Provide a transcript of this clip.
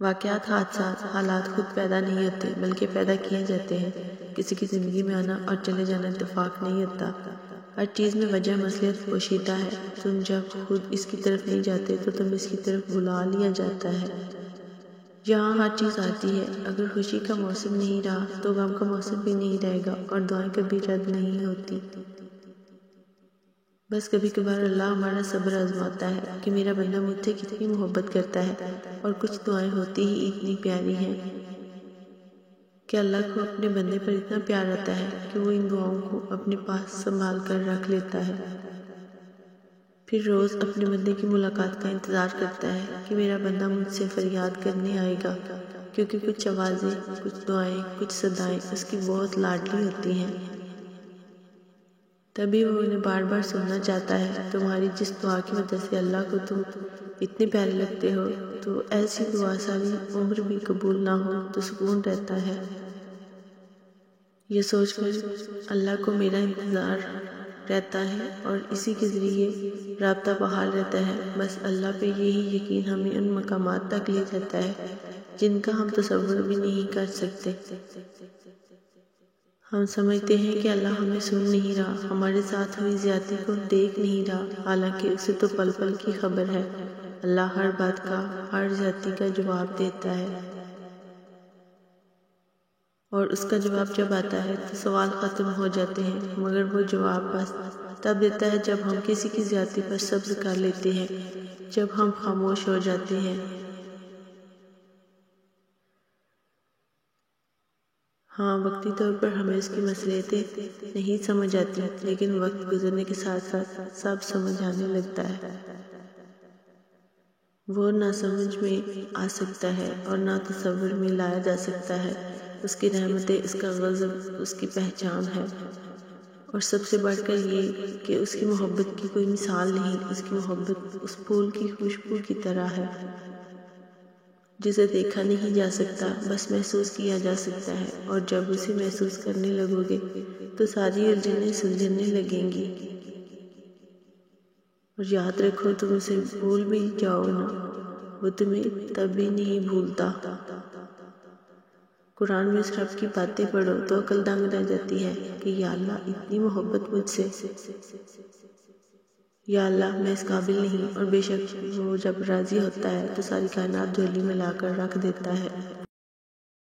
واقعات، حادثات، حالات خود پیدا نہیں ہوتے بلکہ پیدا کیے جاتے ہیں۔ کسی کی زندگی میں آنا اور چلے جانا اتفاق نہیں ہوتا۔ ہر چیز میں وجہ مصلحت پوشیدہ ہے۔ تم جب خود اس کی طرف نہیں جاتے تو تم اس کی طرف بلا لیا جاتا ہے۔ یہاں ہر چیز آتی ہے۔ اگر خوشی کا موسم نہیں رہا تو غم کا موسم بھی نہیں رہے گا اور دعائیں کبھی رد نہیں ہوتی۔ بس کبھی کبھار اللہ ہمارا صبر آزماتا ہے کہ میرا بندہ مجھ سے کتنی محبت کرتا ہے، اور کچھ دعائیں ہوتی ہی اتنی پیاری ہیں کہ اللہ کو اپنے بندے پر اتنا پیار آتا ہے کہ وہ ان دعاؤں کو اپنے پاس سنبھال کر رکھ لیتا ہے۔ پھر روز اپنے بندے کی ملاقات کا انتظار کرتا ہے کہ میرا بندہ مجھ سے فریاد کرنے آئے گا، کیونکہ کچھ آوازیں، کچھ دعائیں، کچھ صدائیں اس کی بہت لاڈلی ہوتی ہیں۔ تبھی وہ انہیں بار بار سننا چاہتا ہے۔ تمہاری جس دعا کی وجہ سے اللہ کو تم اتنے پیارے لگتے ہو، تو ایسی دعا ساری عمر بھی قبول نہ ہو تو سکون رہتا ہے۔ یہ سوچ کر اللہ کو میرا انتظار رہتا ہے اور اسی کے ذریعے رابطہ بحال رہتا ہے۔ بس اللہ پہ یہی یقین ہمیں ان مقامات تک لے جاتا ہے جن کا ہم تصور بھی نہیں کر سکتے۔ ہم سمجھتے ہیں کہ اللہ ہمیں سن نہیں رہا، ہمارے ساتھ ہوئی زیادتی کو دیکھ نہیں رہا، حالانکہ اسے تو پل پل کی خبر ہے۔ اللہ ہر بات کا، ہر زیادتی کا جواب دیتا ہے، اور اس کا جواب جب آتا ہے تو سوال ختم ہو جاتے ہیں، مگر وہ جواب بس تب دیتا ہے جب ہم کسی کی زیادتی پر صبر کر لیتے ہیں، جب ہم خاموش ہو جاتے ہیں۔ ہاں، وقتی طور پر ہمیں اس کی مصلحتیں نہیں سمجھ آتی، لیکن وقت گزرنے کے ساتھ ساتھ سب سمجھ آنے لگتا ہے۔ وہ نہ سمجھ میں آ سکتا ہے اور نہ تصور میں لایا جا سکتا ہے۔ اس کی رحمتیں، اس کا غضب اس کی پہچان ہے، اور سب سے بڑھ کر یہ کہ اس کی محبت کی کوئی مثال نہیں۔ اس کی محبت اس پھول کی خوشبو کی طرح ہے جسے دیکھا نہیں جا سکتا، بس محسوس کیا جا سکتا ہے، اور جب اسے محسوس کرنے لگو گے تو ساری الجھنیں سلجھنے لگیں گی۔ اور یاد رکھو، تم اسے بھول بھی جاؤ نا، وہ تمہیں تب بھی نہیں بھولتا۔ قرآن میں اس رب کی باتیں پڑھو تو عقل دنگ رہ جاتی ہے کہ یا اللہ اتنی محبت مجھ سے، یا اللہ میں اس قابل نہیں، اور بے شک وہ جب راضی ہوتا ہے تو ساری کائنات جھولی میں لا کر رکھ دیتا ہے۔